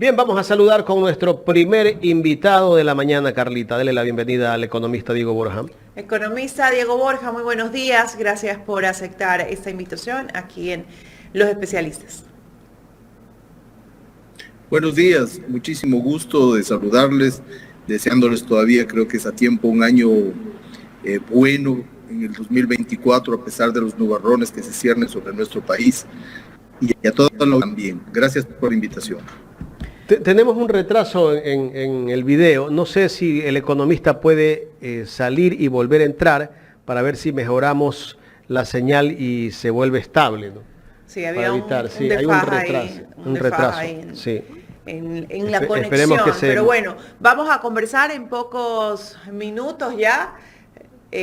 Bien, vamos a saludar con nuestro primer invitado de la mañana, Carlita. Dele la bienvenida al economista Diego Borja. Economista Diego Borja, muy buenos días. Gracias por aceptar esta invitación aquí en Los Especialistas. Buenos días, muchísimo gusto de saludarles, deseándoles todavía, creo que es a tiempo, un año bueno en el 2024, a pesar de los nubarrones que se ciernen sobre nuestro país, y a todos también. Gracias por la invitación. Tenemos un retraso en el video. No sé si el economista puede salir y volver a entrar para ver si mejoramos la señal y se vuelve estable, ¿no? Sí, había un retraso ahí sí. en la conexión, pero bueno, vamos a conversar en pocos minutos ya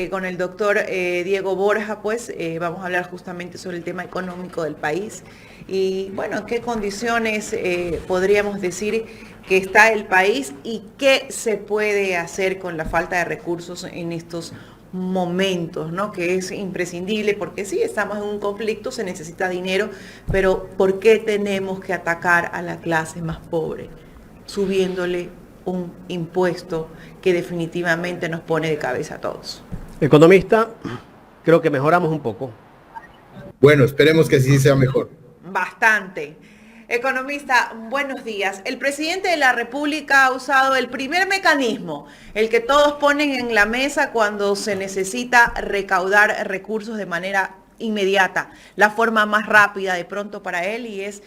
con el doctor Diego Borja, pues vamos a hablar justamente sobre el tema económico del país y bueno, en qué condiciones podríamos decir que está el país y qué se puede hacer con la falta de recursos en estos momentos, ¿no? Que es imprescindible porque sí, estamos en un conflicto, se necesita dinero, pero ¿por qué tenemos que atacar a la clase más pobre subiéndole un impuesto que definitivamente nos pone de cabeza a todos? Economista, creo que mejoramos un poco. Bueno, esperemos que así sea mejor. Bastante. Economista, buenos días. El presidente de la República ha usado el primer mecanismo, el que todos ponen en la mesa cuando se necesita recaudar recursos de manera inmediata, la forma más rápida de pronto para él, y es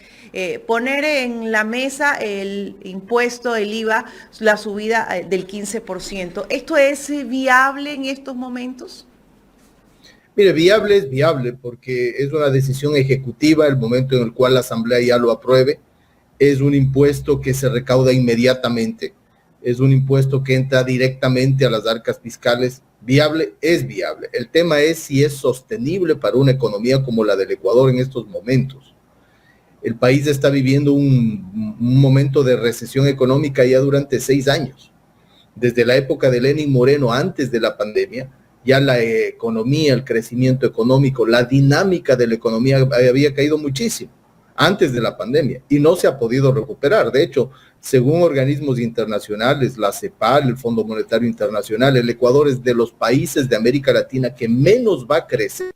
poner en la mesa el impuesto, el IVA, la subida del 15%. ¿Esto es viable en estos momentos? Mire, viable es viable porque es una decisión ejecutiva el momento en el cual la Asamblea ya lo apruebe. Es un impuesto que se recauda inmediatamente. Es un impuesto que entra directamente a las arcas fiscales. Viable es viable. El tema es si es sostenible para una economía como la del Ecuador en estos momentos. El país está viviendo un momento de recesión económica ya durante 6 años. Desde la época de Lenín Moreno, antes de la pandemia, ya la economía, el crecimiento económico, la dinámica de la economía había caído muchísimo antes de la pandemia y no se ha podido recuperar. De hecho, según organismos internacionales, la CEPAL, el Fondo Monetario Internacional, el Ecuador es de los países de América Latina que menos va a crecer.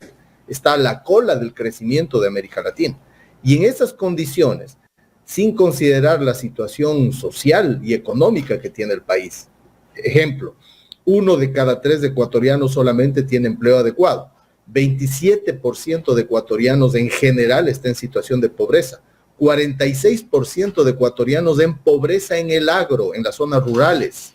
Está a la cola del crecimiento de América Latina. Y en esas condiciones, sin considerar la situación social y económica que tiene el país, ejemplo, 1 de cada 3 ecuatorianos solamente tiene empleo adecuado. 27% de ecuatorianos en general está en situación de pobreza. 46% de ecuatorianos en pobreza en el agro, en las zonas rurales.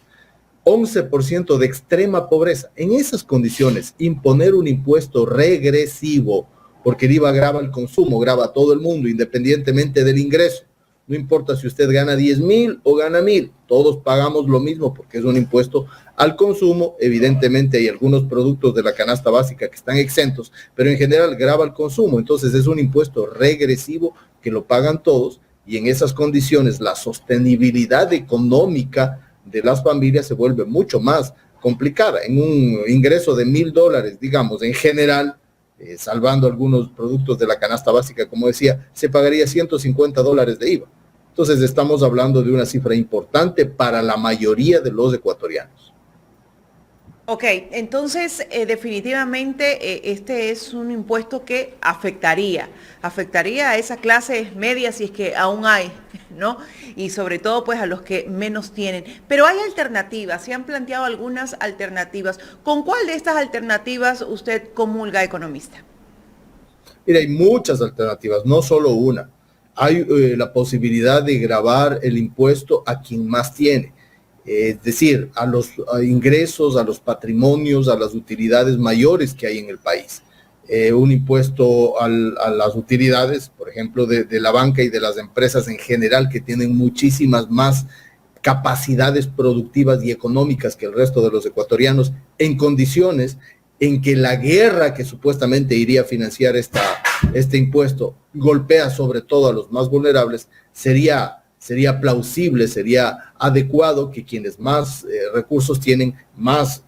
11% de extrema pobreza. En esas condiciones, imponer un impuesto regresivo, porque el IVA grava el consumo, grava a todo el mundo, independientemente del ingreso. No importa si usted gana 10,000 o gana 1,000, todos pagamos lo mismo porque es un impuesto al consumo. Evidentemente hay algunos productos de la canasta básica que están exentos, pero en general grava el consumo. Entonces es un impuesto regresivo que lo pagan todos y en esas condiciones la sostenibilidad económica de las familias se vuelve mucho más complicada. En un ingreso de $1,000, digamos, en general, salvando algunos productos de la canasta básica, como decía, se pagaría $150 de IVA. Entonces estamos hablando de una cifra importante para la mayoría de los ecuatorianos. Ok, entonces definitivamente este es un impuesto que afectaría a esa clase media si es que aún hay, ¿no? Y sobre todo pues a los que menos tienen. Pero hay alternativas, se han planteado algunas alternativas. ¿Con cuál de estas alternativas usted comulga, economista? Mira, hay muchas alternativas, no solo una. Hay la posibilidad de gravar el impuesto a quien más tiene. Es decir, a los ingresos, a los patrimonios, a las utilidades mayores que hay en el país. Un impuesto a las utilidades, por ejemplo, de la banca y de las empresas en general, que tienen muchísimas más capacidades productivas y económicas que el resto de los ecuatorianos, en condiciones en que la guerra que supuestamente iría a financiar este impuesto golpea sobre todo a los más vulnerables. Sería plausible, sería adecuado que quienes más recursos tienen, más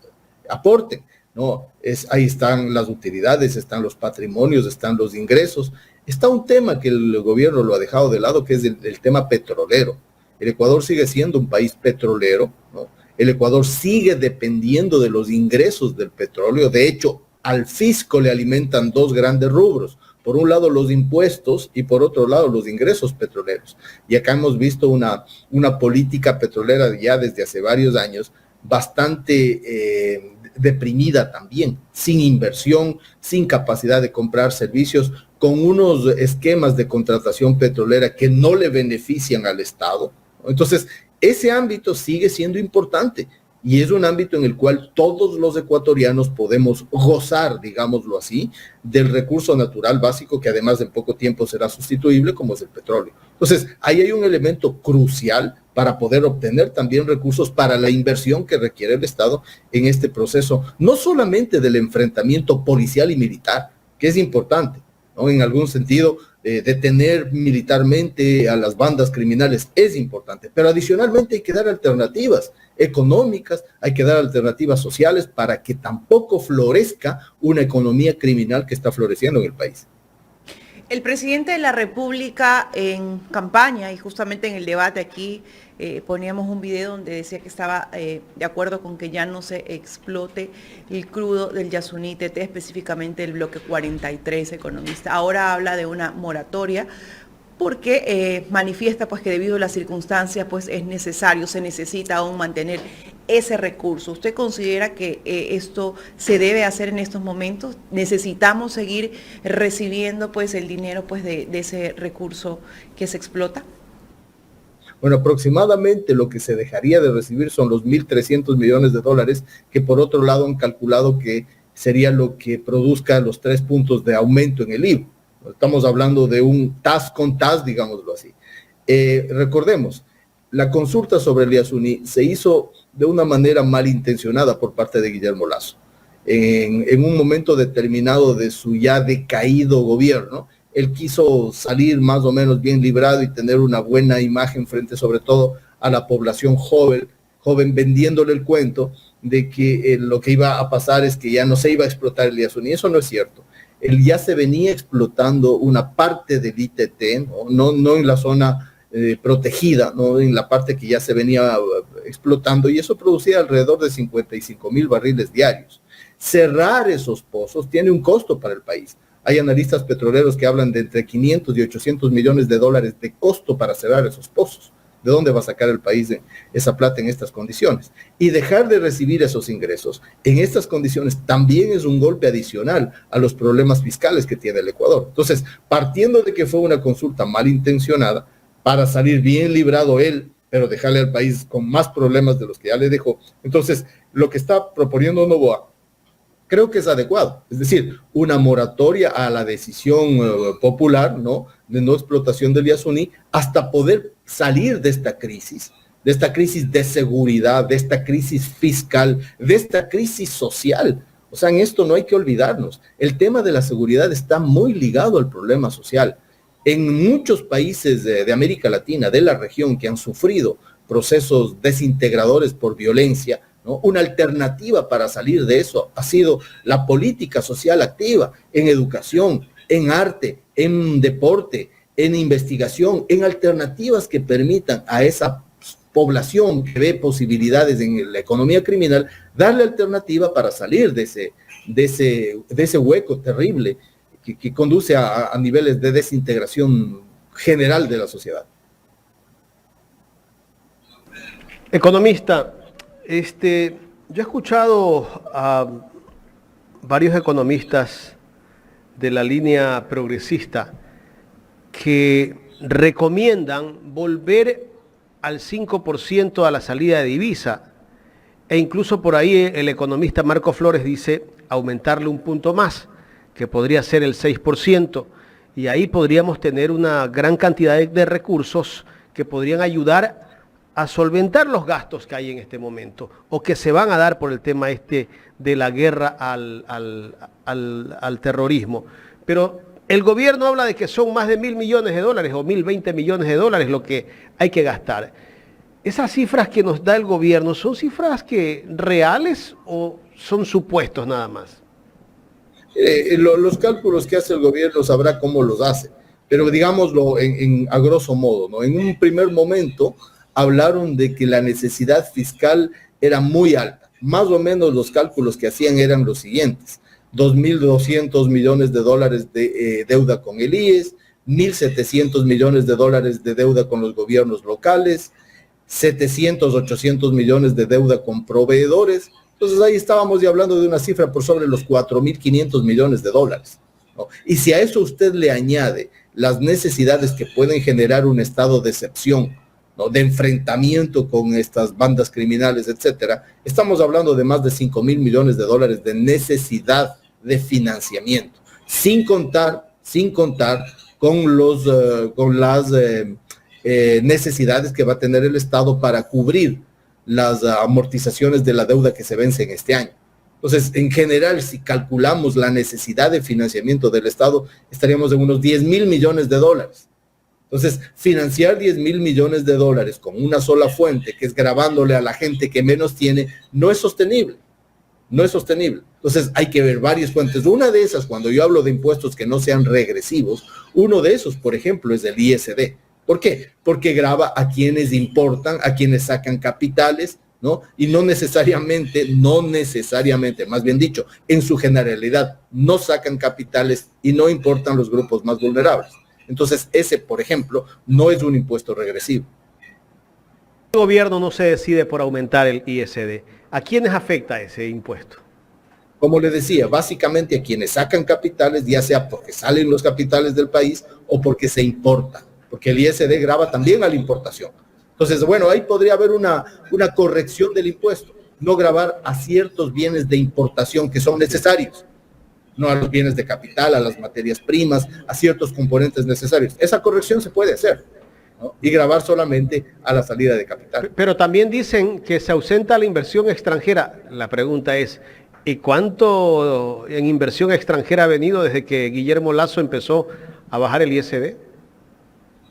aporten, ¿no? Ahí están las utilidades, están los patrimonios, están los ingresos. Está un tema que el gobierno lo ha dejado de lado, que es el tema petrolero. El Ecuador sigue siendo un país petrolero, ¿no? El Ecuador sigue dependiendo de los ingresos del petróleo. De hecho, al fisco le alimentan dos grandes rubros. Por un lado los impuestos y por otro lado los ingresos petroleros. Y acá hemos visto una política petrolera ya desde hace varios años bastante deprimida también, sin inversión, sin capacidad de comprar servicios, con unos esquemas de contratación petrolera que no le benefician al Estado. Entonces, ese ámbito sigue siendo importante. Y es un ámbito en el cual todos los ecuatorianos podemos gozar, digámoslo así, del recurso natural básico que además en poco tiempo será sustituible, como es el petróleo. Entonces, ahí hay un elemento crucial para poder obtener también recursos para la inversión que requiere el Estado en este proceso, no solamente del enfrentamiento policial y militar, que es importante, ¿no? En algún sentido, detener militarmente a las bandas criminales es importante, pero adicionalmente hay que dar alternativas económicas, hay que dar alternativas sociales para que tampoco florezca una economía criminal que está floreciendo en el país. El presidente de la República en campaña y justamente en el debate aquí poníamos un video donde decía que estaba de acuerdo con que ya no se explote el crudo del Yasuní TT, específicamente el bloque 43, economista. Ahora habla de una moratoria porque manifiesta pues que debido a las circunstancias pues es necesario, se necesita aún mantener ese recurso. ¿Usted considera que esto se debe hacer en estos momentos? ¿Necesitamos seguir recibiendo pues el dinero pues de ese recurso que se explota? Bueno, aproximadamente lo que se dejaría de recibir son los 1.300 millones de dólares, que por otro lado han calculado que sería lo que produzca los 3 puntos de aumento en el IVA. Estamos hablando de un TAS con TAS, digámoslo así. Recordemos, la consulta sobre el Yasuní se hizo de una manera malintencionada por parte de Guillermo Lasso. En un momento determinado de su ya decaído gobierno, él quiso salir más o menos bien librado y tener una buena imagen frente sobre todo a la población joven vendiéndole el cuento de que lo que iba a pasar es que ya no se iba a explotar el Yasuní. Eso no es cierto. Él ya se venía explotando una parte del ITT, no en la zona protegida, no en la parte que ya se venía explotando, y eso producía alrededor de 55,000 barriles diarios. Cerrar esos pozos tiene un costo para el país. Hay analistas petroleros que hablan de entre 500 y 800 millones de dólares de costo para cerrar esos pozos. ¿De dónde va a sacar el país esa plata en estas condiciones? Y dejar de recibir esos ingresos en estas condiciones también es un golpe adicional a los problemas fiscales que tiene el Ecuador. Entonces, partiendo de que fue una consulta malintencionada para salir bien librado él, pero dejarle al país con más problemas de los que ya le dejó, entonces lo que está proponiendo Noboa creo que es adecuado, es decir, una moratoria a la decisión popular, ¿no?, de no explotación del Yasuní, hasta poder salir de esta crisis de seguridad, de esta crisis fiscal, de esta crisis social. O sea, en esto no hay que olvidarnos. El tema de la seguridad está muy ligado al problema social. En muchos países de América Latina, de la región, que han sufrido procesos desintegradores por violencia, ¿no?, una alternativa para salir de eso ha sido la política social activa en educación, en arte, en deporte, en investigación, en alternativas que permitan a esa población que ve posibilidades en la economía criminal, darle alternativa para salir de ese hueco terrible que conduce a niveles de desintegración general de la sociedad. Economista, yo he escuchado a varios economistas de la línea progresista que recomiendan volver al 5% a la salida de divisa, e incluso por ahí el economista Marco Flores dice aumentarle un punto más, que podría ser el 6%, y ahí podríamos tener una gran cantidad de recursos que podrían ayudar a solventar los gastos que hay en este momento, o que se van a dar por el tema de la guerra al terrorismo. Pero el gobierno habla de que son más de 1.000 millones de dólares o 1.020 millones de dólares lo que hay que gastar. ¿Esas cifras que nos da el gobierno son cifras reales o son supuestos nada más? Los cálculos que hace el gobierno sabrá cómo los hace, pero digámoslo a grosso modo, ¿no? En un primer momento hablaron de que la necesidad fiscal era muy alta. Más o menos los cálculos que hacían eran los siguientes: 2.200 millones de dólares de deuda con el IES, 1.700 millones de dólares de deuda con los gobiernos locales, 700, 800 millones de deuda con proveedores. Entonces ahí estábamos ya hablando de una cifra por sobre los 4.500 millones de dólares, ¿no? Y si a eso usted le añade las necesidades que pueden generar un estado de excepción, ¿no?, de enfrentamiento con estas bandas criminales, etcétera, estamos hablando de más de 5.000 millones de dólares de necesidad de financiamiento, sin contar con las necesidades que va a tener el Estado para cubrir las amortizaciones de la deuda que se vence en este año. Entonces, en general, si calculamos la necesidad de financiamiento del Estado, estaríamos en unos 10.000 millones de dólares. Entonces, financiar 10.000 millones de dólares con una sola fuente, que es gravándole a la gente que menos tiene, no es sostenible. No es sostenible. Entonces, hay que ver varias fuentes. Una de esas, cuando yo hablo de impuestos que no sean regresivos, uno de esos, por ejemplo, es el ISD. ¿Por qué? Porque grava a quienes importan, a quienes sacan capitales, ¿no? Y no necesariamente, más bien dicho, en su generalidad, no sacan capitales y no importan los grupos más vulnerables. Entonces, ese, por ejemplo, no es un impuesto regresivo. El gobierno no se decide por aumentar el ISD. ¿A quiénes afecta ese impuesto? Como le decía, básicamente a quienes sacan capitales, ya sea porque salen los capitales del país o porque se importan, porque el ISD grava también a la importación. Entonces, bueno, ahí podría haber una corrección del impuesto, no gravar a ciertos bienes de importación que son necesarios, no a los bienes de capital, a las materias primas, a ciertos componentes necesarios. Esa corrección se puede hacer, ¿no? Y gravar solamente a la salida de capital. Pero también dicen que se ausenta la inversión extranjera. La pregunta es, ¿y cuánto en inversión extranjera ha venido desde que Guillermo Lasso empezó a bajar el ISD?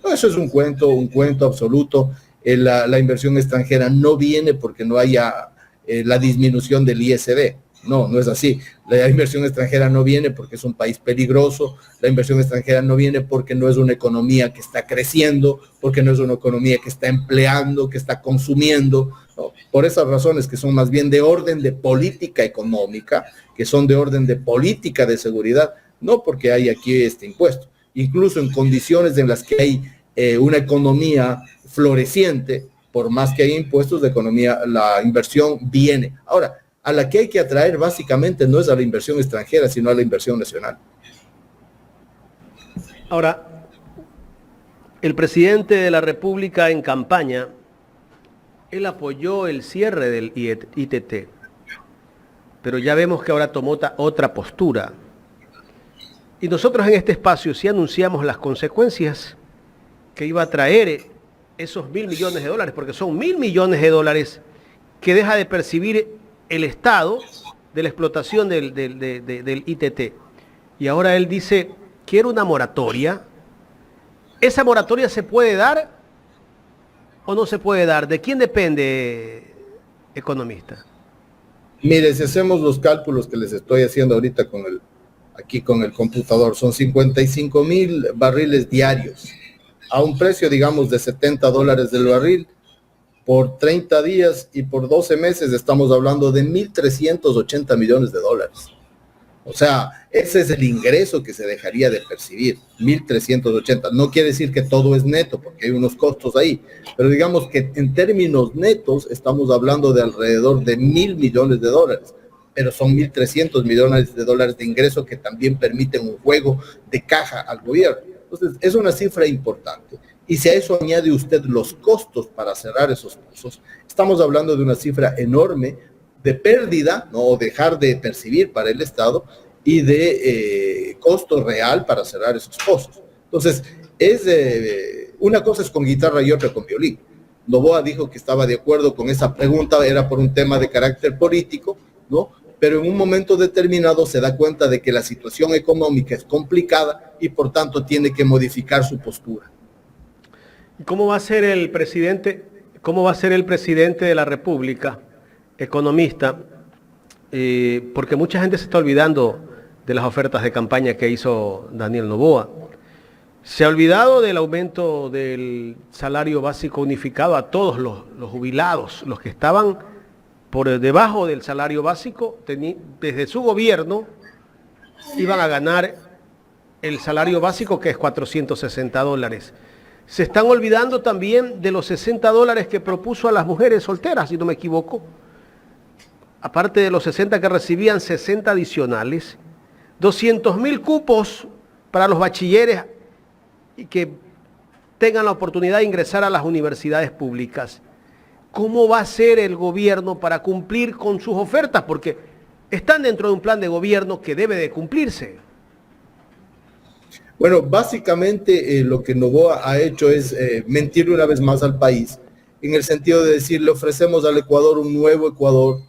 No, eso es un cuento absoluto. La inversión extranjera no viene porque no haya la disminución del ISD. No es así. La inversión extranjera no viene porque es un país peligroso. La inversión extranjera no viene porque no es una economía que está creciendo, porque no es una economía que está empleando, que está consumiendo. No, por esas razones que son más bien de orden de política económica, que son de orden de política de seguridad, no porque hay aquí este impuesto. Incluso en condiciones en las que hay una economía floreciente, por más que haya impuestos de economía, la inversión viene. Ahora, a la que hay que atraer básicamente no es a la inversión extranjera, sino a la inversión nacional. Ahora, el presidente de la República en campaña, él apoyó el cierre del ITT, pero ya vemos que ahora tomó otra postura. Y nosotros en este espacio sí anunciamos las consecuencias que iba a traer esos 1.000 millones de dólares, porque son 1.000 millones de dólares que deja de percibir el Estado de la explotación del ITT. Y ahora él dice, quiero una moratoria. ¿Esa moratoria se puede dar o no se puede dar? ¿De quién depende, economista? Mire, si hacemos los cálculos que les estoy haciendo ahorita aquí con el computador, son 55,000 barriles diarios a un precio, digamos, de $70 del barril. Por 30 días y por 12 meses estamos hablando de 1.380 millones de dólares. O sea, ese es el ingreso que se dejaría de percibir, 1.380. No quiere decir que todo es neto, porque hay unos costos ahí, pero digamos que en términos netos estamos hablando de alrededor de 1.000 millones de dólares, pero son 1.300 millones de dólares de ingreso que también permiten un juego de caja al gobierno. Entonces, es una cifra importante. Y si a eso añade usted los costos para cerrar esos pozos, estamos hablando de una cifra enorme de pérdida, ¿no?, o dejar de percibir para el Estado, y de costo real para cerrar esos pozos. Entonces, una cosa es con guitarra y otra con violín. Noboa dijo que estaba de acuerdo con esa pregunta, era por un tema de carácter político, ¿no? Pero en un momento determinado se da cuenta de que la situación económica es complicada y por tanto tiene que modificar su postura. ¿Cómo va a ser el presidente de la República, economista? Porque mucha gente se está olvidando de las ofertas de campaña que hizo Daniel Noboa. Se ha olvidado del aumento del salario básico unificado a todos los jubilados, los que estaban por debajo del salario básico, desde su gobierno iban a ganar el salario básico, que es $460. Se están olvidando también de los $60 que propuso a las mujeres solteras, si no me equivoco. Aparte de los 60 que recibían, 60 adicionales. 200.000 cupos para los bachilleres y que tengan la oportunidad de ingresar a las universidades públicas. ¿Cómo va a ser el gobierno para cumplir con sus ofertas? Porque están dentro de un plan de gobierno que debe de cumplirse. Bueno, básicamente lo que Noboa ha hecho es mentir una vez más al país, en el sentido de decir, le ofrecemos al Ecuador un nuevo Ecuador,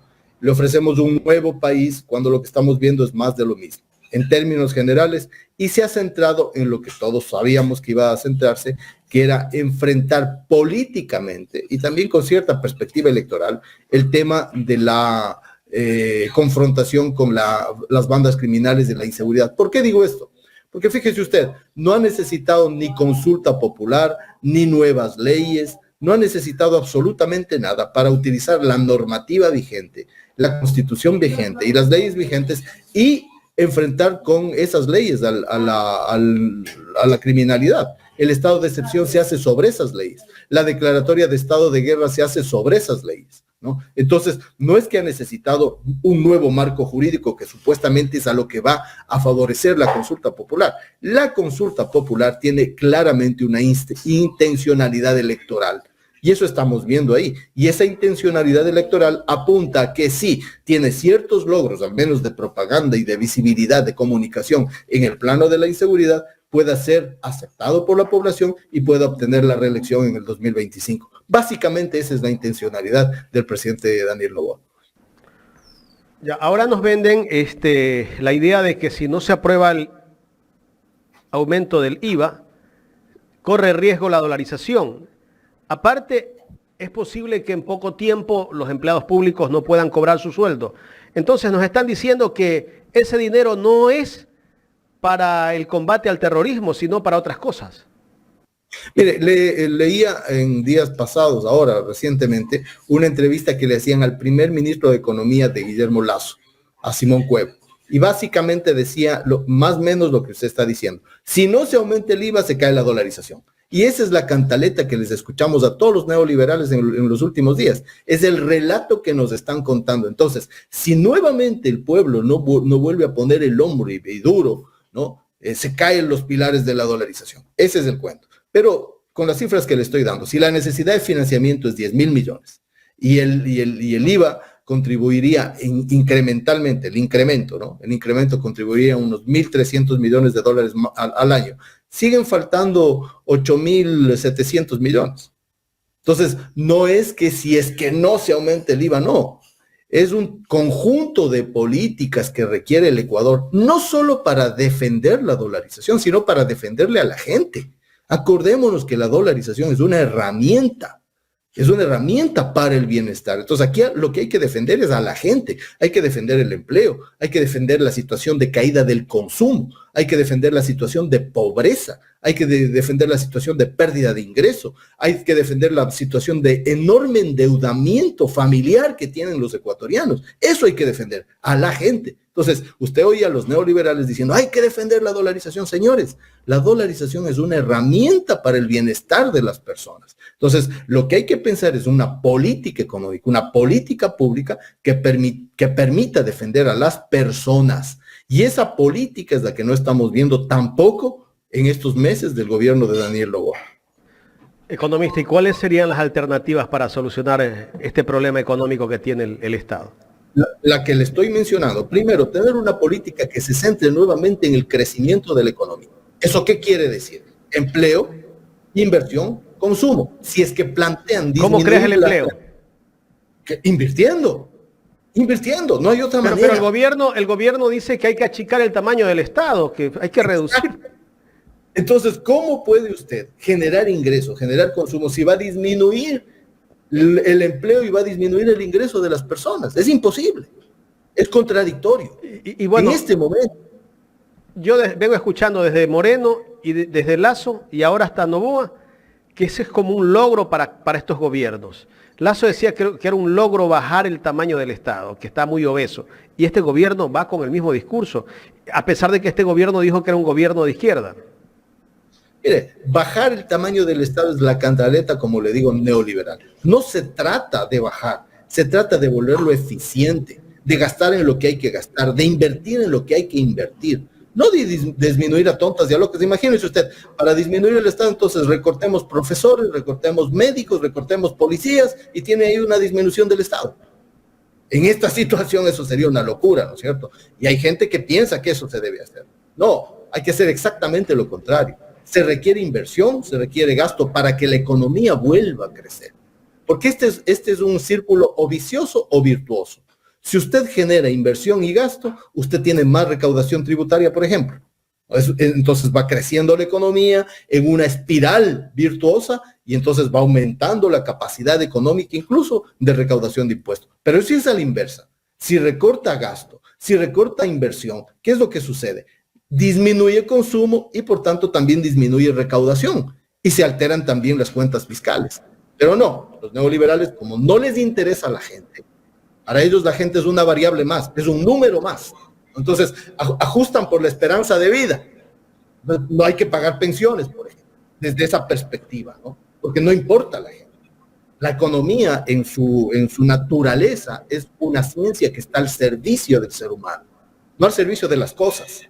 le ofrecemos un nuevo país, cuando lo que estamos viendo es más de lo mismo, en términos generales, y se ha centrado en lo que todos sabíamos que iba a centrarse, que era enfrentar políticamente, y también con cierta perspectiva electoral, el tema de la confrontación con las bandas criminales de la inseguridad. ¿Por qué digo esto? Porque fíjese usted, no ha necesitado ni consulta popular, ni nuevas leyes, no ha necesitado absolutamente nada para utilizar la normativa vigente, la constitución vigente y las leyes vigentes y enfrentar con esas leyes a la criminalidad. El estado de excepción se hace sobre esas leyes. La declaratoria de estado de guerra se hace sobre esas leyes, ¿no? Entonces, no es que ha necesitado un nuevo marco jurídico que supuestamente es a lo que va a favorecer la consulta popular. La consulta popular tiene claramente una intencionalidad electoral. Y eso estamos viendo ahí. Y esa intencionalidad electoral apunta a que sí, tiene ciertos logros, al menos de propaganda y de visibilidad, de comunicación en el plano de la inseguridad, pueda ser aceptado por la población y pueda obtener la reelección en el 2025. Básicamente esa es la intencionalidad del presidente Daniel Noboa. Ya, ahora nos venden la idea de que si no se aprueba el aumento del IVA, corre riesgo la dolarización. Aparte, es posible que en poco tiempo los empleados públicos no puedan cobrar su sueldo. Entonces nos están diciendo que ese dinero no es para el combate al terrorismo, sino para otras cosas. Mire, leía en días pasados, ahora recientemente, una entrevista que le hacían al primer ministro de Economía de Guillermo Lasso, a Simón Cuevo, y básicamente decía más o menos lo que usted está diciendo. Si no se aumenta el IVA, se cae la dolarización. Y esa es la cantaleta que les escuchamos a todos los neoliberales en los últimos días. Es el relato que nos están contando. Entonces, si nuevamente el pueblo no vuelve a poner el hombro y duro, ¿no? Se caen los pilares de la dolarización. Ese es el cuento. Pero con las cifras que le estoy dando, si la necesidad de financiamiento es 10.000 millones y el IVA contribuiría incrementalmente, el incremento, ¿no? El incremento contribuiría a unos 1.300 millones de dólares al año. Siguen faltando 8.700 millones. Entonces, no es que si es que no se aumente el IVA, no. Es un conjunto de políticas que requiere el Ecuador, no solo para defender la dolarización, sino para defenderle a la gente. Acordémonos que la dolarización es una herramienta para el bienestar. Entonces aquí lo que hay que defender es a la gente, hay que defender el empleo, hay que defender la situación de caída del consumo, hay que defender la situación de pobreza, hay que defender la situación de pérdida de ingreso, hay que defender la situación de enorme endeudamiento familiar que tienen los ecuatorianos. Eso hay que defender a la gente. Entonces, usted oye a los neoliberales diciendo, hay que defender la dolarización. Señores, la dolarización es una herramienta para el bienestar de las personas. Entonces, lo que hay que pensar es una política económica, una política pública que permita defender a las personas. Y esa política es la que no estamos viendo tampoco en estos meses del gobierno de Daniel Noboa. Economista, ¿y cuáles serían las alternativas para solucionar este problema económico que tiene el Estado? La que le estoy mencionando. Primero, tener una política que se centre nuevamente en el crecimiento de la economía. ¿Eso qué quiere decir? Empleo, inversión, consumo. Si es que plantean disminuir... ¿Cómo crees el empleo? Invirtiendo, no hay otra manera. Pero el gobierno dice que hay que achicar el tamaño del Estado, que hay que reducir. Entonces, ¿cómo puede usted generar ingresos, generar consumo si va a disminuir el empleo y va a disminuir el ingreso de las personas? Es imposible, es contradictorio. Y bueno, en este momento. yo vengo escuchando desde Moreno y desde Lasso y ahora hasta Noboa, que ese es como un logro para estos gobiernos. Lasso decía que era un logro bajar el tamaño del Estado, que está muy obeso. Y este gobierno va con el mismo discurso, a pesar de que este gobierno dijo que era un gobierno de izquierda. Mire, bajar el tamaño del Estado es la cantaleta, como le digo, neoliberal. No se trata de bajar, se trata de volverlo eficiente, de gastar en lo que hay que gastar, de invertir en lo que hay que invertir. No de disminuir a tontas y a locas. Imagínese usted, para disminuir el Estado, entonces recortemos profesores, recortemos médicos, recortemos policías y tiene ahí una disminución del Estado. En esta situación eso sería una locura, ¿no es cierto? Y hay gente que piensa que eso se debe hacer. No, hay que hacer exactamente lo contrario. Se requiere inversión, se requiere gasto para que la economía vuelva a crecer. Porque este es un círculo o vicioso o virtuoso. Si usted genera inversión y gasto, usted tiene más recaudación tributaria, por ejemplo. Entonces va creciendo la economía en una espiral virtuosa y entonces va aumentando la capacidad económica incluso de recaudación de impuestos. Pero si es a la inversa, si recorta gasto, si recorta inversión, ¿qué es lo que sucede? Disminuye consumo y por tanto también disminuye recaudación y se alteran también las cuentas fiscales. Pero no, los neoliberales, como no les interesa a la gente, para ellos la gente es una variable más, es un número más. Entonces, ajustan por la esperanza de vida. No hay que pagar pensiones, por ejemplo, desde esa perspectiva, ¿no? Porque no importa a la gente. La economía en su naturaleza es una ciencia que está al servicio del ser humano, no al servicio de las cosas.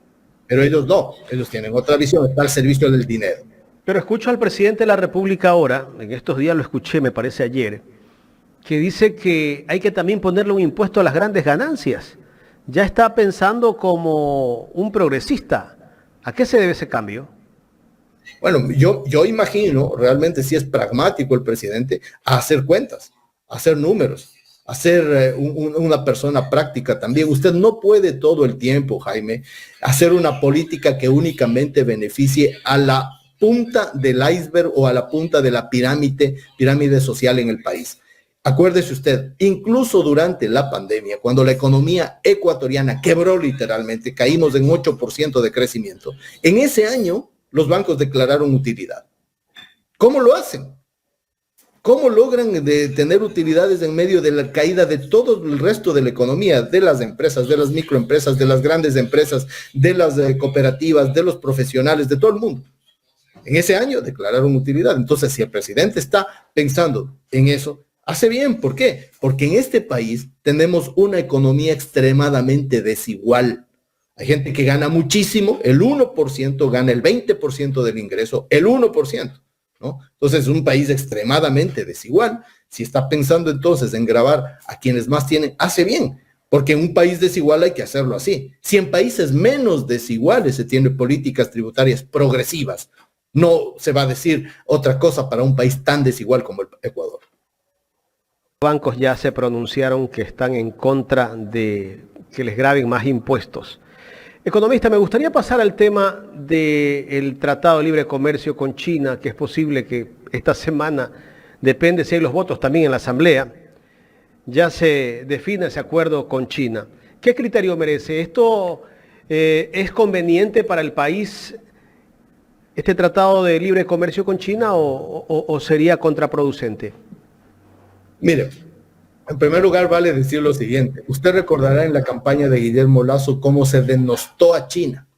Pero ellos no, ellos tienen otra visión, está al servicio del dinero. Pero escucho al presidente de la República ahora, en estos días lo escuché, me parece ayer, que dice que hay que también ponerle un impuesto a las grandes ganancias. Ya está pensando como un progresista. ¿A qué se debe ese cambio? Bueno, yo imagino, realmente si es pragmático el presidente, a hacer cuentas, a hacer números, a ser una persona práctica también. Usted no puede todo el tiempo, Jaime, hacer una política que únicamente beneficie a la punta del iceberg o a la punta de la pirámide social en el país. Acuérdese usted, incluso durante la pandemia, cuando la economía ecuatoriana quebró literalmente, caímos en 8% de crecimiento, en ese año los bancos declararon utilidad. ¿Cómo lo hacen? ¿Cómo logran tener utilidades en medio de la caída de todo el resto de la economía, de las empresas, de las microempresas, de las grandes empresas, de las cooperativas, de los profesionales, de todo el mundo? En ese año declararon utilidad. Entonces, si el presidente está pensando en eso, hace bien. ¿Por qué? Porque en este país tenemos una economía extremadamente desigual. Hay gente que gana muchísimo, el 1% gana el 20% del ingreso, el 1%, ¿no? Entonces es un país extremadamente desigual. Si está pensando entonces en gravar a quienes más tienen, hace bien, porque en un país desigual hay que hacerlo así. Si en países menos desiguales se tienen políticas tributarias progresivas, no se va a decir otra cosa para un país tan desigual como el Ecuador. Bancos ya se pronunciaron que están en contra de que les graben más impuestos. Economista, me gustaría pasar al tema del Tratado de Libre Comercio con China, que es posible que esta semana, depende si hay los votos también en la Asamblea, ya se define ese acuerdo con China. ¿Qué criterio merece? ¿Esto es conveniente para el país, este Tratado de Libre Comercio con China, o sería contraproducente? Mire, en primer lugar vale decir lo siguiente. Usted recordará en la campaña de Guillermo Lasso cómo se denostó a China.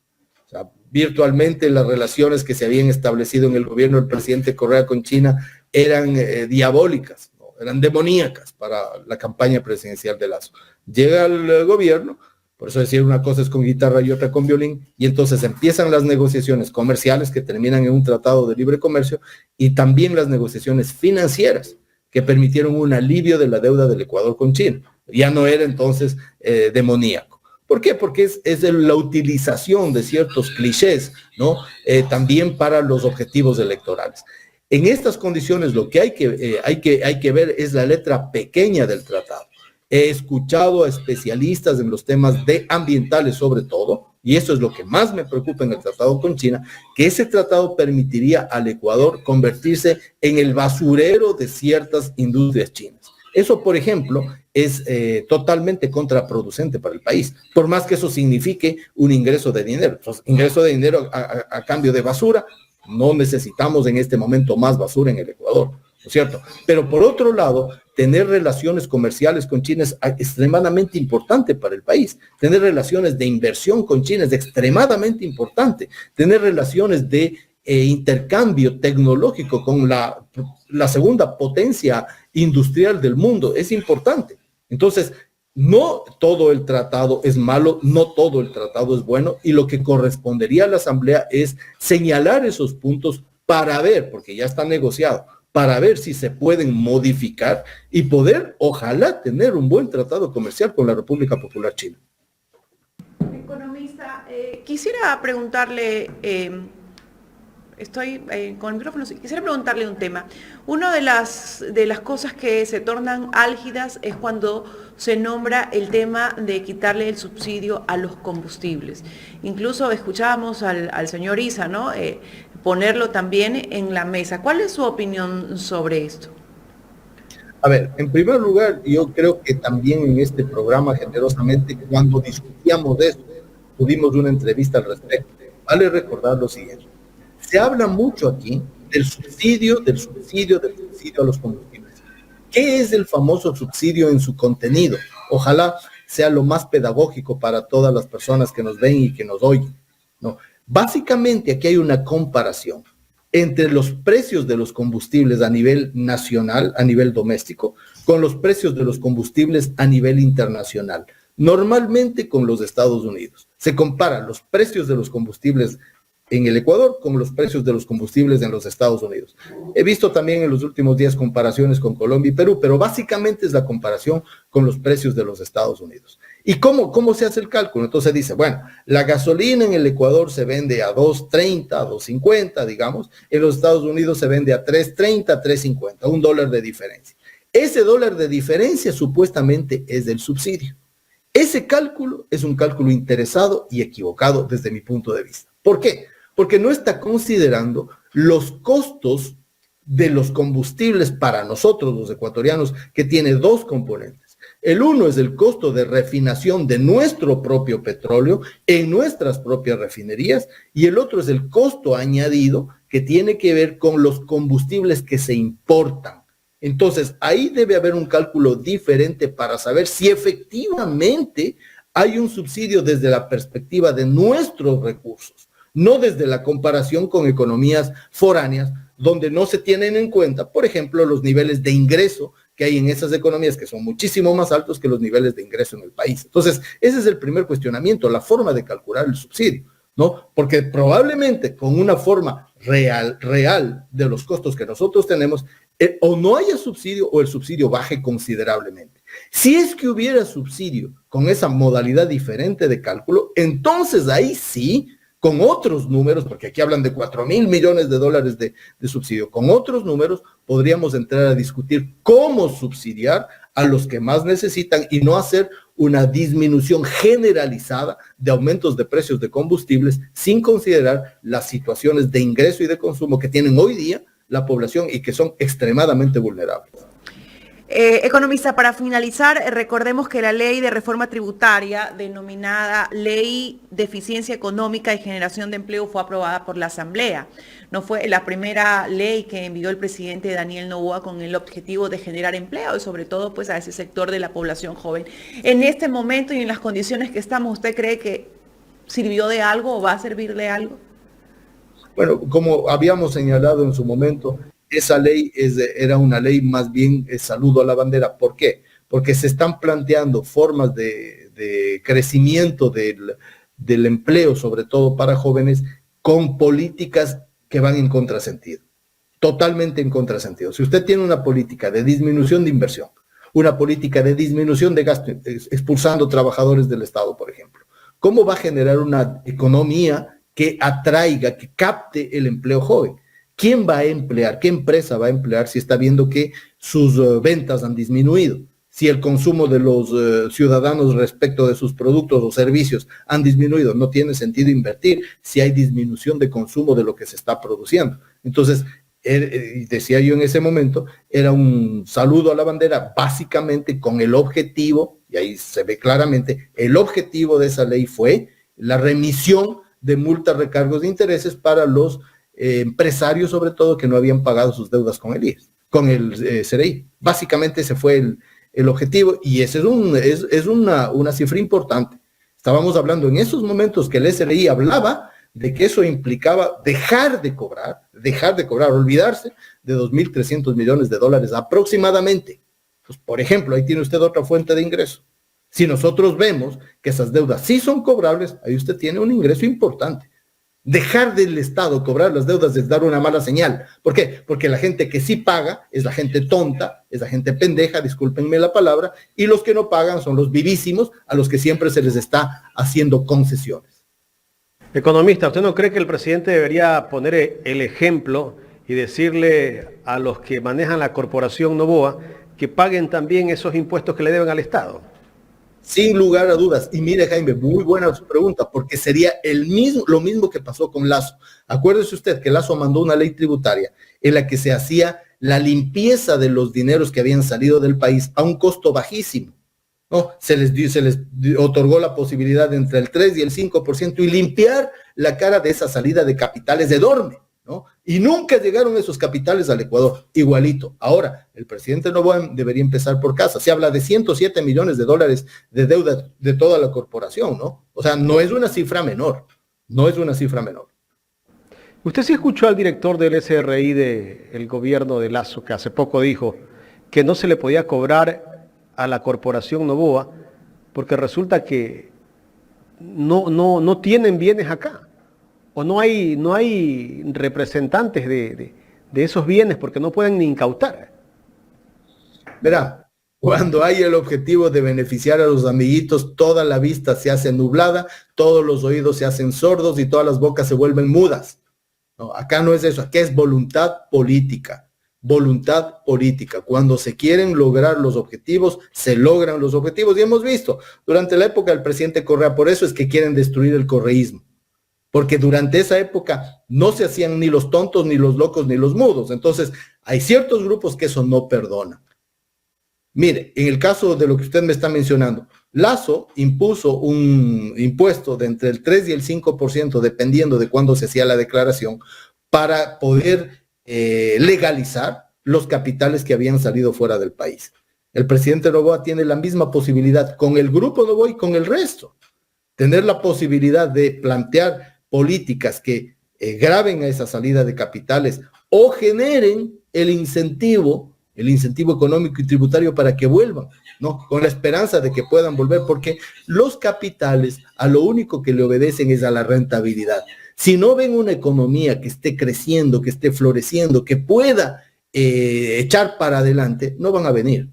O sea, virtualmente las relaciones que se habían establecido en el gobierno del presidente Correa con China eran diabólicas, ¿no? Eran demoníacas para la campaña presidencial de Lasso. Llega al gobierno, por eso decir una cosa es con guitarra y otra con violín, y entonces empiezan las negociaciones comerciales que terminan en un tratado de libre comercio y también las negociaciones financieras que permitieron un alivio de la deuda del Ecuador con China. Ya no era entonces demoníaco. ¿Por qué? Porque es la utilización de ciertos clichés, ¿no? También para los objetivos electorales. En estas condiciones lo que hay que ver es la letra pequeña del tratado. He escuchado a especialistas en los temas de ambientales sobre todo, y eso es lo que más me preocupa en el tratado con China, que ese tratado permitiría al Ecuador convertirse en el basurero de ciertas industrias chinas. Eso, por ejemplo, es totalmente contraproducente para el país, por más que eso signifique un ingreso de dinero. Entonces, ingreso de dinero a cambio de basura, no necesitamos en este momento más basura en el Ecuador, ¿no es cierto? Pero por otro lado, tener relaciones comerciales con China es extremadamente importante para el país. Tener relaciones de inversión con China es extremadamente importante. Tener relaciones de intercambio tecnológico con la segunda potencia industrial del mundo es importante. Entonces, no todo el tratado es malo, no todo el tratado es bueno, y lo que correspondería a la Asamblea es señalar esos puntos para ver, porque ya está negociado, para ver si se pueden modificar y poder, ojalá, tener un buen tratado comercial con la República Popular China. Economista, quisiera preguntarle, estoy con el micrófono, quisiera preguntarle un tema. Una de las cosas que se tornan álgidas es cuando se nombra el tema de quitarle el subsidio a los combustibles. Incluso escuchábamos al señor Issa, ¿no? Ponerlo también en la mesa. ¿Cuál es su opinión sobre esto? A ver, en primer lugar, yo creo que también en este programa, generosamente, cuando discutíamos de esto, tuvimos una entrevista al respecto. Vale recordar lo siguiente. Se habla mucho aquí del subsidio a los combustibles. ¿Qué es el famoso subsidio en su contenido? Ojalá sea lo más pedagógico para todas las personas que nos ven y que nos oyen, ¿no? Básicamente aquí hay una comparación entre los precios de los combustibles a nivel nacional, a nivel doméstico, con los precios de los combustibles a nivel internacional, normalmente con los Estados Unidos. Se comparan los precios de los combustibles en el Ecuador con los precios de los combustibles en los Estados Unidos. He visto también en los últimos días comparaciones con Colombia y Perú, pero básicamente es la comparación con los precios de los Estados Unidos. ¿Y cómo se hace el cálculo? Entonces dice, bueno, la gasolina en el Ecuador se vende a $2.30, a $2.50, digamos, en los Estados Unidos se vende a $3.30, a $3.50, $1 de diferencia. Ese dólar de diferencia supuestamente es del subsidio. Ese cálculo es un cálculo interesado y equivocado desde mi punto de vista. ¿Por qué? Porque no está considerando los costos de los combustibles para nosotros, los ecuatorianos, que tiene dos componentes. El uno es el costo de refinación de nuestro propio petróleo en nuestras propias refinerías y el otro es el costo añadido que tiene que ver con los combustibles que se importan. Entonces, ahí debe haber un cálculo diferente para saber si efectivamente hay un subsidio desde la perspectiva de nuestros recursos, no desde la comparación con economías foráneas, donde no se tienen en cuenta, por ejemplo, los niveles de ingreso que hay en esas economías, que son muchísimo más altos que los niveles de ingreso en el país. Entonces, ese es el primer cuestionamiento, la forma de calcular el subsidio, ¿no? Porque probablemente con una forma real de los costos que nosotros tenemos, o no haya subsidio o el subsidio baje considerablemente. Si es que hubiera subsidio con esa modalidad diferente de cálculo, entonces ahí sí, con otros números, porque aquí hablan de 4,000 millones de dólares de subsidio, con otros números podríamos entrar a discutir cómo subsidiar a los que más necesitan y no hacer una disminución generalizada de aumentos de precios de combustibles sin considerar las situaciones de ingreso y de consumo que tienen hoy día la población y que son extremadamente vulnerables. Economista, para finalizar, recordemos que la ley de reforma tributaria, denominada Ley de Eficiencia Económica y Generación de Empleo, fue aprobada por la Asamblea. No fue la primera ley que envió el presidente Daniel Noboa con el objetivo de generar empleo y sobre todo pues a ese sector de la población joven. En este momento y en las condiciones que estamos, ¿usted cree que sirvió de algo o va a servir de algo? Bueno, como habíamos señalado en su momento, esa ley era una ley más bien saludo a la bandera. ¿Por qué? Porque se están planteando formas de crecimiento del empleo, sobre todo para jóvenes, con políticas que van en contrasentido, totalmente en contrasentido. Si usted tiene una política de disminución de inversión, una política de disminución de gasto, expulsando trabajadores del Estado, por ejemplo, ¿cómo va a generar una economía que atraiga, que capte el empleo joven? ¿Quién va a emplear? ¿Qué empresa va a emplear si está viendo que sus ventas han disminuido? Si el consumo de los ciudadanos respecto de sus productos o servicios han disminuido, no tiene sentido invertir si hay disminución de consumo de lo que se está produciendo. Entonces, y decía yo en ese momento, era un saludo a la bandera básicamente con el objetivo, y ahí se ve claramente, el objetivo de esa ley fue la remisión de multas, recargos de intereses para los empresarios, sobre todo, que no habían pagado sus deudas con el IES, con el CRI. Básicamente ese fue el objetivo, y ese es una cifra importante. Estábamos hablando en esos momentos que el SRI hablaba de que eso implicaba dejar de cobrar, olvidarse de 2.300 millones de dólares aproximadamente. Pues, por ejemplo, ahí tiene usted otra fuente de ingreso. Si nosotros vemos que esas deudas sí son cobrables, ahí usted tiene un ingreso importante. Dejar del Estado cobrar las deudas es dar una mala señal. ¿Por qué? Porque la gente que sí paga es la gente tonta, es la gente pendeja, discúlpenme la palabra, y los que no pagan son los vivísimos a los que siempre se les está haciendo concesiones. Economista, ¿usted no cree que el presidente debería poner el ejemplo y decirle a los que manejan la corporación Noboa que paguen también esos impuestos que le deben al Estado? Sin lugar a dudas. Y mire, Jaime, muy buena su pregunta, porque sería lo mismo que pasó con Lasso. Acuérdese usted que Lasso mandó una ley tributaria en la que se hacía la limpieza de los dineros que habían salido del país a un costo bajísimo, ¿no? Se les otorgó la posibilidad de entre el 3 y el 5% y limpiar la cara de esa salida de capitales de dorme, ¿no? Y nunca llegaron esos capitales al Ecuador, igualito. Ahora, el presidente Noboa debería empezar por casa. Se habla de 107 millones de dólares de deuda de toda la corporación, ¿no? O sea, no es una cifra menor, no es una cifra menor. Usted sí escuchó al director del SRI del gobierno de Lasso, que hace poco dijo que no se le podía cobrar a la corporación Noboa porque resulta que no tienen bienes acá. O no hay representantes de esos bienes porque no pueden ni incautar. Verá, cuando hay el objetivo de beneficiar a los amiguitos, toda la vista se hace nublada, todos los oídos se hacen sordos y todas las bocas se vuelven mudas. No, acá no es eso, acá es voluntad política. Voluntad política. Cuando se quieren lograr los objetivos, se logran los objetivos. Y hemos visto durante la época del presidente Correa, por eso es que quieren destruir el correísmo. Porque durante esa época no se hacían ni los tontos, ni los locos, ni los mudos. Entonces, hay ciertos grupos que eso no perdonan. Mire, en el caso de lo que usted me está mencionando, Lasso impuso un impuesto de entre el 3 y el 5%, dependiendo de cuándo se hacía la declaración, para poder legalizar los capitales que habían salido fuera del país. El presidente Noboa tiene la misma posibilidad con el grupo Noboa y con el resto. Tener la posibilidad de plantear políticas que graben a esa salida de capitales o generen el incentivo económico y tributario para que vuelvan, ¿no? Con la esperanza de que puedan volver, porque los capitales a lo único que le obedecen es a la rentabilidad. Si no ven una economía que esté creciendo, que esté floreciendo, que pueda echar para adelante, no van a venir.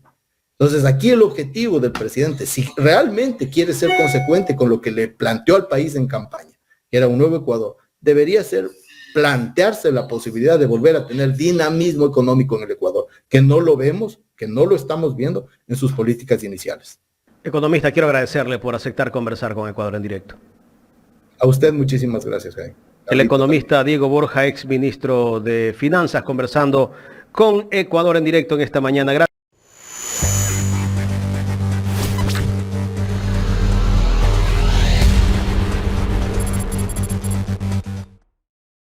Entonces, aquí el objetivo del presidente, si realmente quiere ser consecuente con lo que le planteó al país en campaña, que era un nuevo Ecuador, debería ser plantearse la posibilidad de volver a tener dinamismo económico en el Ecuador, que no lo vemos, que no lo estamos viendo en sus políticas iniciales. Economista, quiero agradecerle por aceptar conversar con Ecuador en Directo. A usted muchísimas gracias, Jaime. El economista Diego Borja, ex ministro de Finanzas, conversando con Ecuador en Directo en esta mañana. Gracias.